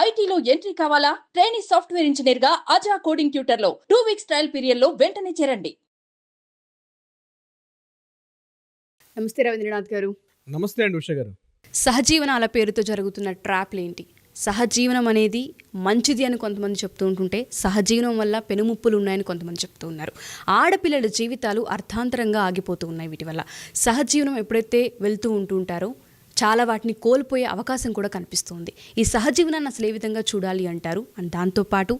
ఐటీలో ఎంట్రీ కావాలా? Training software engineer గా అజా కోడింగ్ ట్యూటర్ లో 2 వీక్స్ ట్రయల్ పీరియడ్ లో వెంటనే చేరండి. నమస్తే రవీంద్రనాథ్ గారు. నమస్తే అండి ఉష గారు. సహజీవనాల పేరుతో జరుగుతున్న ట్రాప్లు ఏంటి? సహజీవనం అనేది మంచిది అని కొంతమంది చెప్తూ ఉంటుంటే సహజీవనం వల్ల పెనుముప్పులు ఉన్నాయని కొంతమంది చెప్తూ ఉన్నారు. ఆడపిల్లల జీవితాలు అర్థాంతరంగా ఆగిపోతూ ఉన్నాయి వీటి వల్ల. సహజీవనం ఎప్పుడైతే వెళ్తూ ఉంటుంటారో చాలా వాటిని కోల్పోయే అవకాశం కూడా కనిపిస్తుంది. ఈ సహజీవనాన్ని అసలు ఏ విధంగా చూడాలి అంటారు? అండ్ దాంతోపాటు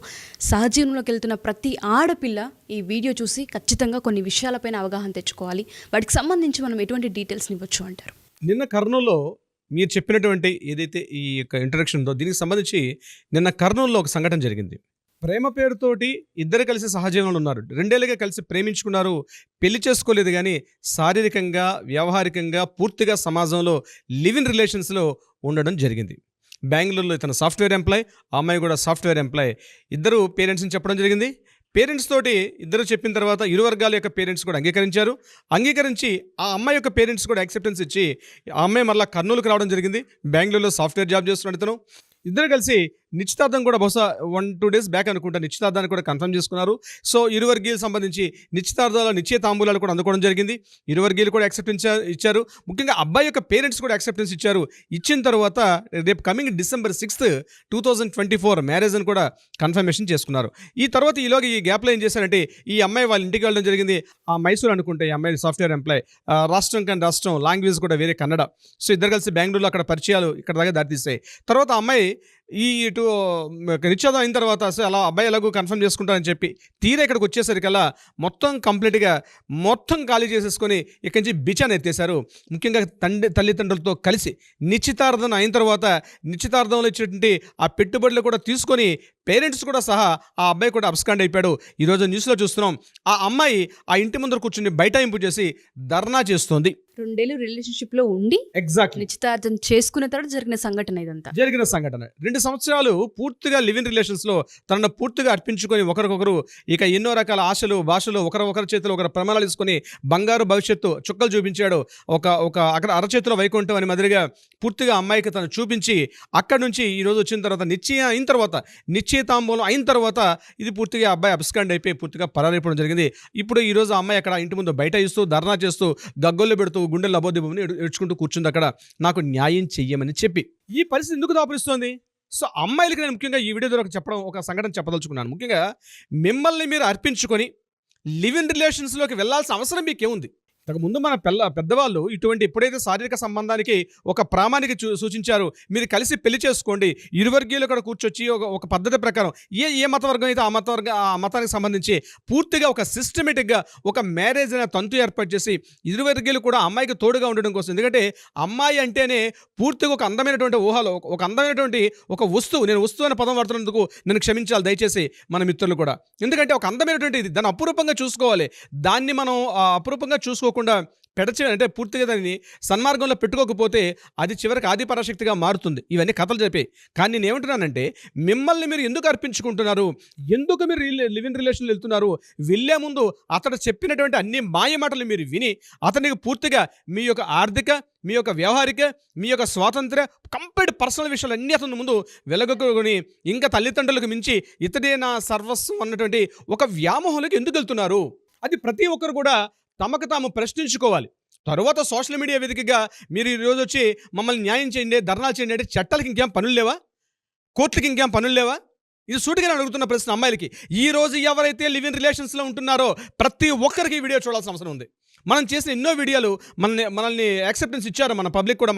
సహజీవనంలోకి వెళ్తున్న ప్రతి ఆడపిల్ల ఈ వీడియో చూసి ఖచ్చితంగా కొన్ని విషయాలపైన అవగాహన తెచ్చుకోవాలి. వాటికి సంబంధించి మనం ఎటువంటి డీటెయిల్స్ని ఇవ్వచ్చు అంటారు? నిన్న కర్నూలులో మీరు చెప్పినటువంటి ఏదైతే ఈ యొక్క ఇంట్రడక్షన్ ఉందో దీనికి సంబంధించి నిన్న కర్నూలులో ఒక సంఘటన జరిగింది. ప్రేమ పేరుతోటి ఇద్దరు కలిసి సహజీవనంలో ఉన్నారు. 2 ఏళ్ళుగా కలిసి ప్రేమించుకున్నారు, పెళ్లి చేసుకోలేదు. కానీ శారీరకంగా వ్యవహారికంగా పూర్తిగా సమాజంలో లివ్ ఇన్ రిలేషన్స్లో ఉండడం జరిగింది. బెంగళూరులో ఇతను సాఫ్ట్వేర్ ఎంప్లాయ్, ఆ అమ్మాయి కూడా సాఫ్ట్వేర్ ఎంప్లాయ్. ఇద్దరు పేరెంట్స్ని చెప్పడం జరిగింది. పేరెంట్స్ తోటి ఇద్దరు చెప్పిన తర్వాత ఇరు వర్గాల యొక్క పేరెంట్స్ కూడా అంగీకరించి ఆ అమ్మాయి యొక్క పేరెంట్స్ కూడా యాక్సెప్టెన్స్ ఇచ్చి ఆ అమ్మాయి మళ్ళీ కర్నూలుకు రావడం జరిగింది. బెంగళూరులో సాఫ్ట్వేర్ జాబ్ చేస్తున్నాడు ఇతను. ఇద్దరు కలిసి నిశ్చితార్థం కూడా బహుశా 1-2 డేస్ బ్యాక్ అనుకుంటా నిశ్చితార్థాన్ని కూడా కన్ఫర్మ్ చేసుకున్నారు. సో ఇరు వర్గీయులకు సంబంధించి నిశ్చితార్థాల నిశ్చయ తాంబూలాలు కూడా అందుకోవడం జరిగింది. ఇరు వర్గీయులు కూడా యాక్సెప్టెన్స్ ఇచ్చారు. ముఖ్యంగా అబ్బాయి యొక్క పేరెంట్స్ కూడా యాక్సెప్టెన్స్ ఇచ్చారు. ఇచ్చిన తర్వాత రేపు కమింగ్ December 6th, 2024 మ్యారేజ్ అని కూడా కన్ఫర్మేషన్ చేసుకున్నారు. ఈ తర్వాత ఈలోగా ఈ గ్యాప్లో ఏం చేశారంటే ఈ అమ్మాయి వాళ్ళ ఇంటికి వెళ్ళడం జరిగింది. ఆ మైసూర్ అనుకుంటే ఈ అమ్మాయి సాఫ్ట్వేర్ ఎంప్లాయ్. రాష్ట్రం కానీ రాష్ట్రం, లాంగ్వేజ్ కూడా వేరే కన్నడ. సో ఇద్దరు కలిసి బెంగళూరులో అక్కడ పరిచయాలు ఇక్కడ దాకా దారితీస్తాయి. తర్వాత అమ్మాయి ఇటు నిశ్చితార్థం అయిన తర్వాత అసలు అలా అబ్బాయి ఎలాగో కన్ఫర్మ్ చేసుకుంటారని చెప్పి తీరా ఇక్కడికి వచ్చేసరికల్లా మొత్తం ఖాళీ చేసేసుకొని ఇక్కడి నుంచి బిచాన్ని ఎత్తేశారు. ముఖ్యంగా తల్లిదండ్రులతో కలిసి నిశ్చితార్థం అయిన తర్వాత నిశ్చితార్థంలో ఇచ్చినటువంటి ఆ పెట్టుబడులు కూడా తీసుకొని పేరెంట్స్ కూడా సహా ఆ అబ్బాయి కూడా అబ్స్కాండ్ అయిపోయాడు. ఈరోజు న్యూస్లో చూస్తున్నాం ఆ అమ్మాయి ఆ ఇంటి ముందర కూర్చుని బైఠాయింపు చేసి ధర్నా చేస్తోంది. 2 ఏళ్ళు రిలేషన్షిప్ లో ఉండి నిశ్చితార్థం చేసుకున్న తర్వాత జరిగిన సంఘటన. 2 సంవత్సరాలు పూర్తిగా లివ్ ఇన్ రిలేషన్స్ లో తనను పూర్తిగా అర్పించుకొని ఒకరికొకరు ఇక ఎన్నో రకాల ఆశలు భాషలు ఒకరి చేతిలో ఒకరు ప్రమాణాలు తీసుకొని బంగారు భవిష్యత్తు చుక్కలు చూపించాడు. ఒక అక్కడ అరచేతిలో వైకుంఠం అని మాదిరిగా పూర్తిగా అమ్మాయికి తను చూపించి అక్కడి నుంచి ఈ రోజు వచ్చిన తర్వాత నిశ్చయితాంబూలం అయిన తర్వాత ఇది పూర్తిగా అబ్బాయి అబ్స్కాండ్ అయిపోయి పూర్తిగా పరారైపోవడం జరిగింది. ఇప్పుడు ఈ రోజు అమ్మాయి అక్కడ ఇంటి ముందు బయట ఇస్తూ ధర్నా చేస్తూ గగ్గొల్లు పెడుతూ గుండెలు అబోదిబొమ్మని ఏడ్చుకుంటూ కూర్చుంది అక్కడ, నాకు న్యాయం చెయ్యమని చెప్పి. ఈ పరిస్థితి ఎందుకు దాపురిస్తోంది? సో అమ్మాయిలకి నేను ముఖ్యంగా ఈ వీడియో ద్వారా ఒక సంఘటన చెప్పదలుచుకున్నాను. ముఖ్యంగా మిమ్మల్ని మీరు అర్పించుకొని లివ్ ఇన్ రిలేషన్స్లోకి వెళ్ళాల్సిన అవసరం మీకేముంది? ముందు మన పెద్దవాళ్ళు ఇటువంటి ఎప్పుడైతే శారీరక సంబంధానికి ఒక ప్రామాణిక సూచించారు, మీరు కలిసి పెళ్లి చేసుకోండి, ఇరు వర్గీయులు కూడా కూర్చొచ్చి ఒక పద్ధతి ప్రకారం ఏ మతవర్గం అయితే ఆ మతానికి సంబంధించి పూర్తిగా ఒక సిస్టమేటిక్గా ఒక మ్యారేజ్ అనే తంతు ఏర్పాటు చేసి ఇరు వర్గీయులు కూడా అమ్మాయికి తోడుగా ఉండడం కోసం. ఎందుకంటే అమ్మాయి అంటేనే పూర్తిగా ఒక అందమైనటువంటి ఊహలో ఒక అందమైనటువంటి ఒక వస్తువు. నేను వస్తువు అనే పదం వాడుతున్నందుకు నేను క్షమించాలి దయచేసి మన మిత్రులు కూడా. ఎందుకంటే ఒక అందమైనటువంటి దాన్ని అపురూపంగా చూసుకోవాలి. దాన్ని మనం అపురూపంగా చూసుకోకుండా అంటే పూర్తిగా దాన్ని సన్మార్గంలో పెట్టుకోకపోతే అది చివరికి ఆది పరాశక్తిగా మారుతుంది. ఇవన్నీ కథలు చెప్పే. కానీ నేను ఏమంటున్నానంటే మిమ్మల్ని మీరు ఎందుకు అర్పించుకుంటున్నారు, ఎందుకు మీరు లివ్ ఇన్ రిలేషన్లో వెళ్తున్నారు? వెళ్ళే ముందు అతడు చెప్పినటువంటి అన్ని మాయ మాటలు మీరు విని అతనికి పూర్తిగా మీ యొక్క ఆర్థిక, మీ యొక్క వ్యవహారిక, మీ యొక్క స్వాతంత్ర్య కంప్లీట్ పర్సనల్ విషయాలు అన్నీ అతని ముందు వెలగొట్టుకొని ఇంకా తల్లిదండ్రులకు మించి ఇతడే నా సర్వస్వం అన్నటువంటి ఒక వ్యామోహంలోకి ఎందుకు వెళ్తున్నారు? అది ప్రతి ఒక్కరు కూడా తమకు తాము ప్రశ్నించుకోవాలి. తరువాత సోషల్ మీడియా వేదికగా మీరు ఈరోజు వచ్చి మమ్మల్ని న్యాయం చేయండి, ధర్నాలు చేయండి అంటే చట్టాలకి ఇంకేం పనులు లేవా? కోర్టులకి ఇంకేం పనులు లేవా? ఇది సూటిగా నేను అడుగుతున్న ప్రశ్న అమ్మాయిలకి. ఈరోజు ఎవరైతే లివ్ ఇన్ రిలేషన్స్లో ఉంటున్నారో ప్రతి ఒక్కరికి ఈ వీడియో చూడాల్సిన అవసరం ఉంది. మనం చేసిన ఎన్నో వీడియోలు మనల్ని యాక్సెప్టెన్స్ ఇచ్చారు. మన పబ్లిక్ కూడా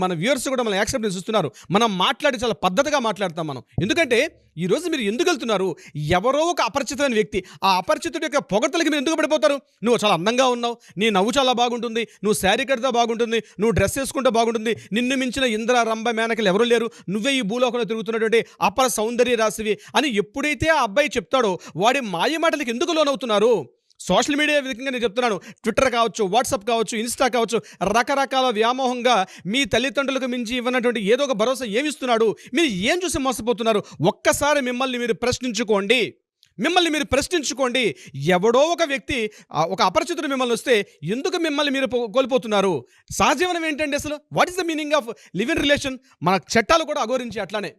మన వ్యూవర్స్ కూడా మనల్ని యాక్సెప్టెన్స్ ఇస్తున్నారు. మనం మాట్లాడి చాలా పద్ధతిగా మాట్లాడతాం మనం. ఎందుకంటే ఈరోజు మీరు ఎందుకు వెళ్తున్నారు? ఎవరో ఒక అపరిచితమైన వ్యక్తి, ఆ అపరిచితుడి యొక్క పొగడ్తలకి మీరు ఎందుకు పడిపోతారు? నువ్వు చాలా అందంగా ఉన్నావు, నీ నవ్వు చాలా బాగుంటుంది, నువ్వు శారీ కడితే బాగుంటుంది, నువ్వు డ్రెస్ వేసుకుంటే బాగుంటుంది, నిన్ను మించిన ఇంద్ర రంభ మేనకలు ఎవరు లేరు, నువ్వే ఈ భూలోకంలో తిరుగుతున్నటువంటి అపర సౌందర్య రాశివి అని ఎప్పుడైతే ఆ అబ్బాయి చెప్తాడో వాడి మాయ మాటలకు ఎందుకు లోనవుతున్నారు? సోషల్ మీడియా విధంగా నేను చెప్తున్నాను. ట్విట్టర్ కావచ్చు, వాట్సాప్ కావచ్చు, ఇన్స్టా కావచ్చు, రకరకాల వ్యామోహంగా మీ తల్లిదండ్రులకు మించి ఇవ్వనటువంటి ఏదో ఒక భరోసా ఏమిస్తున్నాడు? మీరు ఏం చూసి మోసపోతున్నారు? ఒక్కసారి మిమ్మల్ని మీరు ప్రశ్నించుకోండి. ఎవడో ఒక వ్యక్తి, ఒక అపరిచితుడు మిమ్మల్ని వస్తే ఎందుకు మిమ్మల్ని మీరు కోల్పోతున్నారు? సహజీవనం ఏంటండి అసలు? What is the meaning of live in relation? మన చట్టాలు కూడా అఘోరించి అట్లానే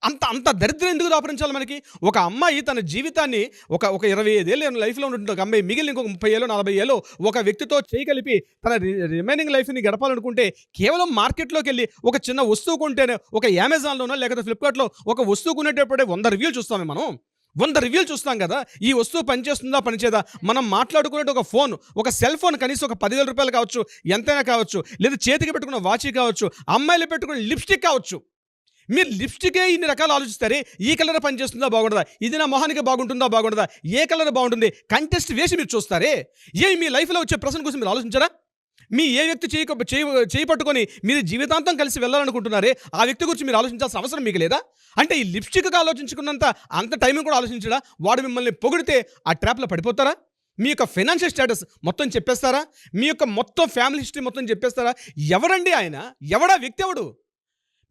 అంత అంత దరిద్రం ఎందుకు దాపరించాలి మనకి? ఒక అమ్మాయి తన జీవితాన్ని ఒక 25 ఏళ్ళు లైఫ్లో ఉంటుంది ఒక అమ్మాయి, మిగిలిన ఇంకొక 30 ఏళ్ళు 40 ఏళ్ళు ఒక వ్యక్తితో చేయగలిపి తన రిమైనింగ్ లైఫ్ని గడపాలనుకుంటే కేవలం మార్కెట్లోకి వెళ్ళి ఒక చిన్న వస్తువు కొంటేనే, ఒక అమెజాన్లోనో లేకపోతే ఫ్లిప్కార్ట్లో ఒక వస్తువు కొనేటప్పుడే 100 రివ్యూలు చూస్తామే మనం. 100 రివ్యూలు చూస్తాం కదా. ఈ వస్తువు పనిచేస్తుందా పనిచేదా, మనం మాట్లాడుకునేట్టు ఒక ఫోన్, ఒక సెల్ ఫోన్ కనీసం ఒక 10,000 రూపాయలు కావచ్చు, ఎంతైనా కావచ్చు, లేదా చేతికి పెట్టుకున్న వాచ్ కావచ్చు, అమ్మాయిలు పెట్టుకున్న లిప్స్టిక్ కావచ్చు. మీరు లిప్స్టికే ఇన్ని రకాలు ఆలోచిస్తారే, ఈ కలర్ పనిచేస్తుందా బాగుండదా, ఇది నా మొహానికి బాగుంటుందా బాగుండదా, ఏ కలర్ బాగుంటుంది, కంటెస్ట్ వేసి మీరు చూస్తారే. మీ లైఫ్లో వచ్చే ప్రశ్న కోసం మీరు ఆలోచించారా? మీ ఏ వ్యక్తి చేయి పట్టుకొని మీరు జీవితాంతం కలిసి వెళ్ళాలనుకుంటున్నారే, ఆ వ్యక్తి గురించి మీరు ఆలోచించాల్సిన అవసరం మీకు లేదా? అంటే ఈ లిప్స్టిక్గా ఆలోచించుకున్నంత అంత టైం కూడా ఆలోచించడా? వాడు మిమ్మల్ని పొగిడితే ఆ ట్రాప్లో పడిపోతారా? మీ యొక్క ఫైనాన్షియల్ స్టేటస్ మొత్తం చెప్పేస్తారా? మీ యొక్క మొత్తం ఫ్యామిలీ హిస్టరీ మొత్తం చెప్పేస్తారా? ఎవరండి ఆయన? ఎవడా వ్యక్తి? ఎవడు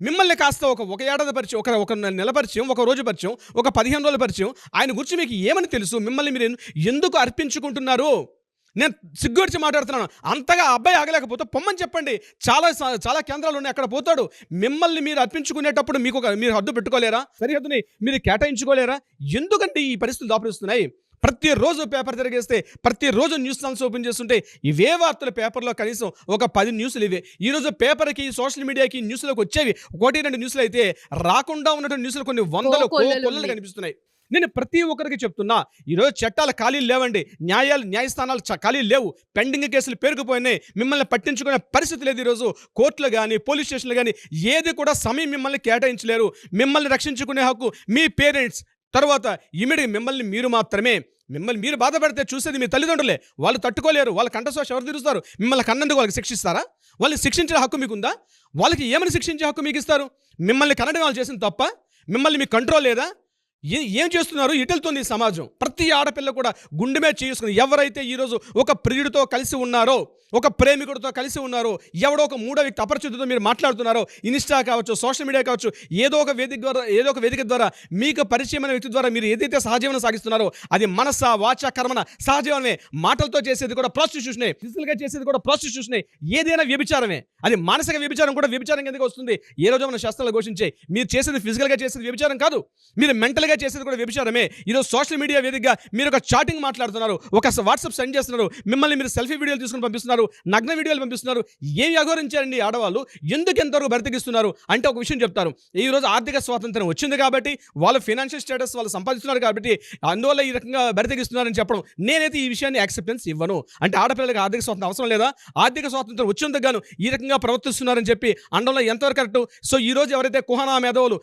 మిమ్మల్ని కాస్త ఒక ఏడాది పరిచయం, ఒక నెల పరిచయం, ఒక రోజు పరిచయం, ఒక 15 రోజుల పరిచయం, ఆయన గురించి మీకు ఏమని తెలుసు? మిమ్మల్ని మీరు ఎందుకు అర్పించుకుంటున్నారు? నేను సిగ్గుడిచి మాట్లాడుతున్నాను. అంతగా అబ్బాయి ఆగలేకపోతే పొమ్మని చెప్పండి. చాలా కేంద్రాలు ఉన్నాయి, అక్కడ పోతాడు. మిమ్మల్ని మీరు అర్పించుకునేటప్పుడు మీరు హద్దు పెట్టుకోలేరా? సరిహద్దుని మీరు కేటాయించుకోలేరా? ఎందుకంటే ఈ పరిస్థితులు దాపరిస్తున్నాయి. ప్రతిరోజు పేపర్ తిరిగేస్తే, ప్రతిరోజు న్యూస్ ఛానల్స్ ఓపెన్ చేస్తుంటే ఇవే వార్తలు పేపర్లో కనీసం ఒక 10 న్యూస్లు ఇవే. ఈరోజు పేపర్కి, సోషల్ మీడియాకి న్యూస్లోకి వచ్చేవి 1-2 న్యూస్లు అయితే, రాకుండా ఉన్నటువంటి న్యూస్లు కొన్ని వందలు కొల్లలు కనిపిస్తున్నాయి. నేను ప్రతి ఒక్కరికి చెప్తున్నా, ఈరోజు చట్టాలు ఖాళీలు లేవండి, న్యాయస్థానాలు ఖాళీలు లేవు, పెండింగ్ కేసులు పేరుకుపోయినాయి, మిమ్మల్ని పట్టించుకునే పరిస్థితి లేదు. ఈరోజు కోర్టులు కానీ పోలీస్ స్టేషన్లు కానీ ఏది కూడా సమయం మిమ్మల్ని కేటాయించలేరు. మిమ్మల్ని రక్షించుకునే హక్కు మీ పేరెంట్స్, తర్వాత ఇమిడి మిమ్మల్ని మీరు మాత్రమే. మిమ్మల్ని మీరు బాధపడితే చూసేది మీ తల్లిదండ్రులే. వాళ్ళు తట్టుకోలేరు. వాళ్ళ కంఠశ్వాస ఎవరు తీరుస్తారు? మిమ్మల్ని కన్నందుకు వాళ్ళకి శిక్షిస్తారా? వాళ్ళని శిక్షించే హక్కు మీకుందా? వాళ్ళకి ఏమని శిక్షించే హక్కు మీకు ఇస్తారు? మిమ్మల్ని కనడం వాళ్ళు చేసిన తప్ప? మిమ్మల్ని మీ కంట్రోల్ లేదా? ఏం చేస్తున్నారు? ఇటెళ్తుంది ఈ సమాజం. ప్రతి ఆడపిల్ల కూడా గుండె మీద చేసుకుని, ఎవరైతే ఈరోజు ఒక ప్రియుడితో కలిసి ఉన్నారో, ఒక ప్రేమికుడితో కలిసి ఉన్నారో, ఎవడో ఒక మూడో వ్యక్తి అపరిచితుడితో మీరు మాట్లాడుతున్నారో, ఇన్స్టా కావచ్చు, సోషల్ మీడియా కావచ్చు, ఏదో ఒక వేదిక ద్వారా మీకు పరిచయమైన వ్యక్తి ద్వారా మీరు ఏదైతే సహజీవనం సాగిస్తున్నారో, అది మనస వాచ కర్మన సహజీవనమే. మాటలతో చేసేది కూడా ప్రాస్టిట్యూషనే, ఫిజికల్గా చేసేది కూడా ప్రాస్టిట్యూషనే. ఏదైనా వ్యభిచారమే. అది మానసిక వ్యభిచారం కూడా వ్యభిచారం ఎందుకు వస్తుంది? ఏ రోజు మన శాస్త్రాలు ఘోషించే, మీరు చేసేది ఫిజికల్గా చేసేది వ్యభిచారం కాదు, మీరు మెంటల్గా చేసేది కూడా వ్యభిచారమే. ఈరోజు సోషల్ మీడియా వేదికగా మీరు ఒక చాటింగ్ మాట్లాడుతున్నారు, ఒక వాట్సాప్ సెండ్ చేస్తున్నారు, మిమ్మల్ని మీరు సెల్ఫీ వీడియోలు తీసుకుని పంపిస్తున్నారు, నగ్న వీడియోలు పంపిస్తున్నారు. ఏమి అఘోరించారండి ఆడవాళ్ళు? ఎందుకు ఎంతవరకు బ్రతికిస్తున్నారు అంటే ఒక విషయం చెప్తారు. ఈరోజు ఆర్థిక స్వాతంత్రం వచ్చింది కాబట్టి, వాళ్ళ ఫైనాన్షియల్ స్టేటస్ వాళ్ళు సంపాదిస్తున్నారు కాబట్టి, అందువల్ల ఈ రకంగా బ్రతికిస్తున్నారని చెప్పడం నేనైతే ఈ విషయాన్ని యాక్సెప్టెన్స్ ఇవ్వను. అంటే ఆడపిల్లలకు ఆర్థిక స్వాతంత్రం అవసరం లేదా? ఆర్థిక స్వాతంత్రం వచ్చేందుకు గాను ఈ రకంగా ప్రవర్తిస్తున్నారని చెప్పి అనడంలో ఎంతవరకు కరెక్ట్? సో ఈ రోజు ఎవరైతే కుహనా మేధావులు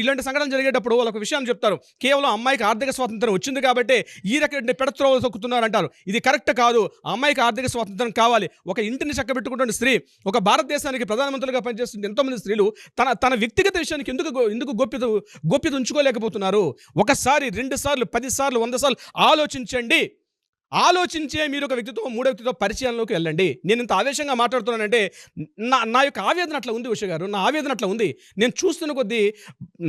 ఇలాంటి సంఘటనలు జరిగేటప్పుడు వాళ్ళు ఒక విషయాన్ని చెప్తారు, కేవలం అమ్మాయికి ఆర్థిక స్వాతంత్రం వచ్చింది కాబట్టి ఈ రకమైన పెడత్రోవలు తొక్కుతున్నారు అంటారు. ఇది కరెక్ట్ కాదు. అమ్మాయికి ఆర్థిక స్వాతంత్రం కావాలి. ఒక ఇంటిని చక్కబెట్టుకుంటున్న స్త్రీ, ఒక భారతదేశానికి ప్రధానమంత్రిగా పనిచేస్తున్న ఎంతోమంది స్త్రీలు తన వ్యక్తిగత విషయానికి ఎందుకు గోప్యత ఉంచుకోలేకపోతున్నారు? ఒకసారి, 2 సార్లు, 10 సార్లు, 100 సార్లు ఆలోచించండి. ఆలోచించే మీరు ఒక వ్యక్తితో, మూడో వ్యక్తితో పరిచయంలోకి వెళ్ళండి. నేను ఇంత ఆవేశంగా మాట్లాడుతున్నానంటే నా యొక్క ఆవేదన అట్లా ఉంది ఉష గారు, నా ఆవేదన అట్లా ఉంది. నేను చూస్తున్న కొద్దీ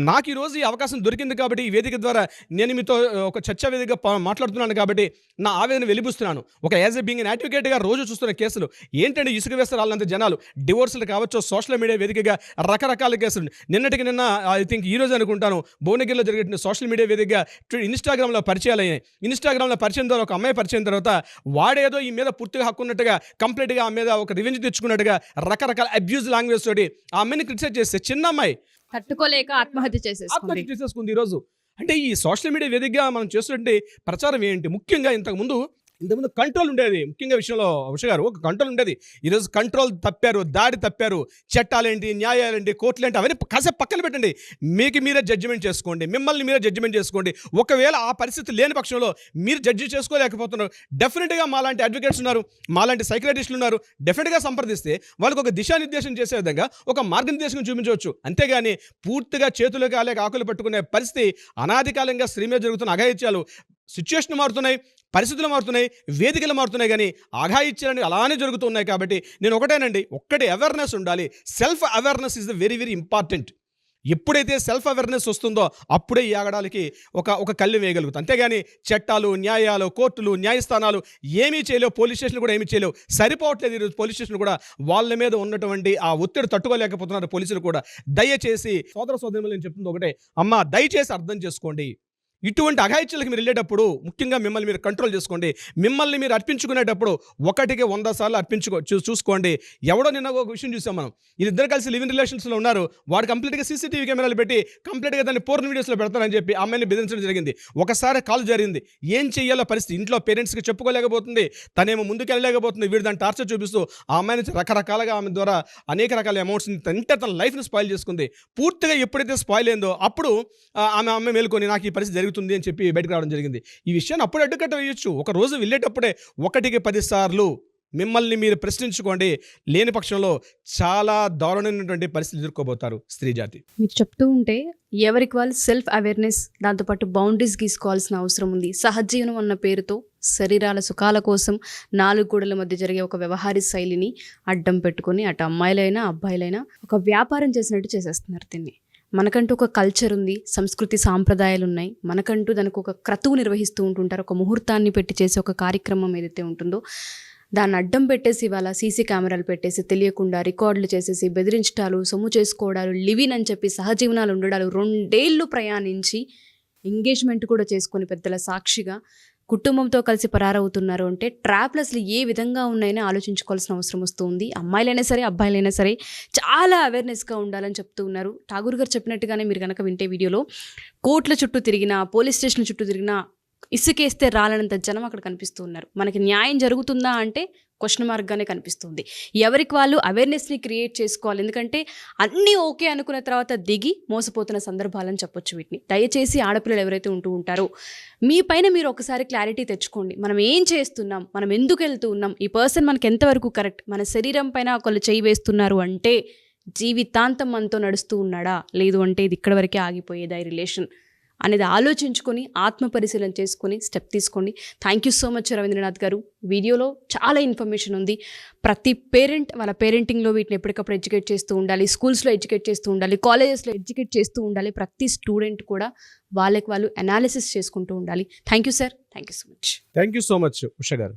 నాకు ఈరోజు ఈ అవకాశం దొరికింది కాబట్టి, ఈ వేదిక ద్వారా నేను మీతో ఒక చర్చా వేదికగా మాట్లాడుతున్నాను కాబట్టి నా ఆవేదన వెలిబుస్తున్నాను. ఒక యాజ్ ఎ బీయింగ్ అడ్వకేట్గా రోజు చూస్తున్న కేసులు ఏంటంటే ఇసుక వేస్తారు వాళ్ళంత జనాలు. డివోర్సులు కావచ్చు, సోషల్ మీడియా వేదికగా రకరకాల కేసులు. నిన్న ఐ థింక్ ఈ రోజు అనుకుంటాను, భువనగిరిలో జరిగే సోషల్ మీడియా వేదికగా ఇన్స్టాగ్రామ్లో పరిచయాలు అయ్యాయి. ఇన్స్టాగ్రామ్లో పరిచయం ద్వారా ఒక అమ్మాయి పరిచయం తర్వాత వాడేదో ఈ మీద పూర్తిగా హక్కు ఉన్నట్టుగా, కంప్లీట్గా ఆ మీద ఒక రివెంజ్ తెచ్చుకున్నట్టుగా రకరకాల అబ్యూజ్ లాంగ్వేజ్ తోటి ఆ అమ్మాయిని క్రిటిసైజ్ చేస్తే, చిన్న అమ్మాయి తట్టుకోలేక ఆత్మహత్య చేసేసుకుంది ఈరోజు. అంటే ఈ సోషల్ మీడియా వేదికగా మనం చేస్తుంటే ప్రచారం ఏంటి? ముఖ్యంగా ఇంతకుముందు కంట్రోల్ ఉండేది. ముఖ్యంగా విషయంలో ఉష గారు ఒక కంట్రోల్ ఉండేది. ఈరోజు కంట్రోల్ తప్పారు, దాడి తప్పారు. చట్టాలేంటి, న్యాయాలేంటి, కోర్టులేంటి, అవన్నీ కాసేపు పక్కన పెట్టండి. మీకు మీరే జడ్జిమెంట్ చేసుకోండి, మిమ్మల్ని మీరే జడ్జిమెంట్ చేసుకోండి. ఒకవేళ ఆ పరిస్థితి లేని పక్షంలో మీరు జడ్జి చేసుకోలేకపోతున్నారు, డెఫినెట్గా మాలాంటి అడ్వకేట్స్ ఉన్నారు, మాలాంటి సైక్రటిస్టులు ఉన్నారు. డెఫినెట్గా సంప్రదిస్తే వాళ్ళకి ఒక దిశానిర్దేశం చేసే విధంగా ఒక మార్గనిర్దేశం చూపించవచ్చు. అంతేగాని పూర్తిగా చేతులు కాలేక ఆకులు పట్టుకునే పరిస్థితి అనాది కాలంగా స్త్రీ మీద జరుగుతున్న అఘాయిత్యాలు, సిచ్యువేషన్ మారుతున్నాయి, పరిస్థితులు మారుతున్నాయి, వేదికలు మారుతున్నాయి, కానీ అఘాయిత్యాలని అలానే జరుగుతున్నాయి. కాబట్టి నేను ఒక్కటే అవేర్నెస్ ఉండాలి. Self awareness is the very very important. ఎప్పుడైతే సెల్ఫ్ అవేర్నెస్ వస్తుందో అప్పుడే ఈ ఆగడాలకి ఒక కళ్ళు వేయగలుగుతాం. అంతేగాని చట్టాలు, న్యాయాలు, కోర్టులు, న్యాయస్థానాలు ఏమీ చేయలేవు, పోలీస్ స్టేషన్లు కూడా ఏమీ చేయలేవు. సరిపోవట్లేదు ఈరోజు పోలీస్ స్టేషన్ కూడా. వాళ్ళ మీద ఉన్నటువంటి ఆ ఒత్తిడి తట్టుకోలేకపోతున్నారు పోలీసులు కూడా. దయచేసి సోదర సోదరులు నేను చెప్తుంది ఒకటే, అమ్మ దయచేసి అర్థం చేసుకోండి. ఇటువంటి అఘాయిత్యాలకు మీరు వెళ్ళేటప్పుడు ముఖ్యంగా మిమ్మల్ని మీరు కంట్రోల్ చేసుకోండి. మిమ్మల్ని మీరు అర్పించుకునేటప్పుడు 1కి 100 సార్లు చూసుకోండి. ఎవడో నిన్న ఒక విషయం చూసాం మనం, వీళ్ళిద్దరు కలిసి లివింగ్ రిలేషన్స్లో ఉన్నారు. వాడు కంప్లీట్గా సీసీటీవీ కెమెరాలు పెట్టి కంప్లీట్గా దాన్ని పోర్న్ వీడియోస్లో పెడతారని చెప్పి అమ్మాయిని బెదిరించడం జరిగింది. ఒకసారి కాల్ జరిగింది, ఏం చెయ్యాలో పరిస్థితి, ఇంట్లో పేరెంట్స్కి చెప్పుకోలేకపోతుంది, తనేమో ముందుకు వెళ్ళలేకపోతుంది. వీడు దాన్ని టార్చర్ చూపిస్తూ ఆ అమ్మాయిని రకరకాలుగా ఆమె ద్వారా అనేక రకాల అమౌంట్స్ని తన లైఫ్ని స్పాయిల్ చేసుకుంది. పూర్తిగా ఎప్పుడైతే స్పాయిల్ అయిందో అప్పుడు ఆమె మేలుకొని నాకు ఈ పరిస్థితి జరుగుతుంది అని చెప్పి బయటకు రావడం జరిగింది. ఈ విషయాన్ని అప్పుడు అడ్డుకట్ట వేయొచ్చు. ఒక రోజు వెళ్ళేటప్పుడే 1కి 10 సార్లు మిమ్మల్ని మీరు ప్రశ్నించుకోండి. లేని పక్షంలో చాలా దారుణమైనటువంటి పరిస్థితులు ఎదుర్కోబోతారు స్త్రీ జాతి. మీరు చెప్తూ ఉంటే ఎవరికి వాళ్ళు సెల్ఫ్ అవేర్నెస్, దాంతోపాటు బౌండరీస్ గీసుకోవాల్సిన అవసరం ఉంది. సహజీవనం అన్న పేరుతో శరీరాల సుఖాల కోసం 4 గోడల మధ్య జరిగే ఒక వ్యవహార శైలిని అడ్డం పెట్టుకొని అటు అమ్మాయిలైనా అబ్బాయిలైనా ఒక వ్యాపారం చేసినట్టు చేసేస్తున్నారు దీన్ని. మనకంటూ ఒక కల్చర్ ఉంది, సంస్కృతి సాంప్రదాయాలు ఉన్నాయి. మనకంటూ దానికి ఒక క్రతువు నిర్వహిస్తూ ఉంటుంటారు. ఒక ముహూర్తాన్ని పెట్టి చేసే ఒక కార్యక్రమం ఏదైతే ఉంటుందో దాన్ని అడ్డం పెట్టేసి ఇవాళ సీసీ కెమెరాలు పెట్టేసి తెలియకుండా రికార్డులు చేసేసి బెదిరించడాలు, సొమ్ము చేసుకోవడాలు, లివిన్ అని చెప్పి సహజీవనాలు ఉండడాలు, 2 ఏళ్ళు ప్రయాణించి ఎంగేజ్మెంట్ కూడా చేసుకొని పెద్దల సాక్షిగా కుటుంబంతో కలిసి పరారవుతున్నారు అంటే ట్రాప్లు అసలు ఏ విధంగా ఉన్నాయని ఆలోచించుకోవాల్సిన అవసరం వస్తుంది. అమ్మాయిలైనా సరే అబ్బాయిలైనా సరే చాలా అవేర్నెస్గా ఉండాలని చెప్తూ ఉన్నారు. ఠాగూర్ గారు చెప్పినట్టుగానే మీరు కనుక వింటే వీడియోలో కోర్టుల చుట్టూ తిరిగినా, పోలీస్ స్టేషన్ల చుట్టూ తిరిగినా ఇసుకేస్తే రాలనంత జనం అక్కడ కనిపిస్తూ ఉన్నారు. మనకి న్యాయం జరుగుతుందా అంటే క్వశ్చన్ మార్క్గానే కనిపిస్తుంది. ఎవరికి వాళ్ళు అవేర్నెస్ని క్రియేట్ చేసుకోవాలి. ఎందుకంటే అన్నీ ఓకే అనుకున్న తర్వాత దిగి మోసపోతున్న సందర్భాలని చెప్పొచ్చు వీటిని. దయచేసి ఆడపిల్లలు ఎవరైతే ఉంటూ ఉంటారో మీ పైన మీరు ఒకసారి క్లారిటీ తెచ్చుకోండి. మనం ఏం చేస్తున్నాం, మనం ఎందుకు వెళ్తూ ఉన్నాం, ఈ పర్సన్ మనకి ఎంతవరకు కరెక్ట్, మన శరీరం పైన ఒకళ్ళు చేయి వేస్తున్నారు అంటే జీవితాంతం మనతో నడుస్తూ ఉన్నాడా, లేదు అంటే ఇది ఇక్కడ వరకే ఆగిపోయేదా ఈ రిలేషన్ అనేది ఆలోచించుకొని ఆత్మ పరిశీలన చేసుకొని స్టెప్ తీసుకోండి. Thank you so much Ravindranath garu. వీడియోలో చాలా ఇన్ఫర్మేషన్ ఉంది. ప్రతి పేరెంట్ వాళ్ళ పేరెంటింగ్లో వీటిని ఎప్పటికప్పుడు ఎడ్యుకేట్ చేస్తూ ఉండాలి, స్కూల్స్లో ఎడ్యుకేట్ చేస్తూ ఉండాలి, కాలేజెస్లో ఎడ్యుకేట్ చేస్తూ ఉండాలి. ప్రతి స్టూడెంట్ కూడా వాళ్ళకి వాళ్ళు అనాలిసిస్ చేసుకుంటూ ఉండాలి. Thank you sir, thank you so much. Thank you so much Usha గారు.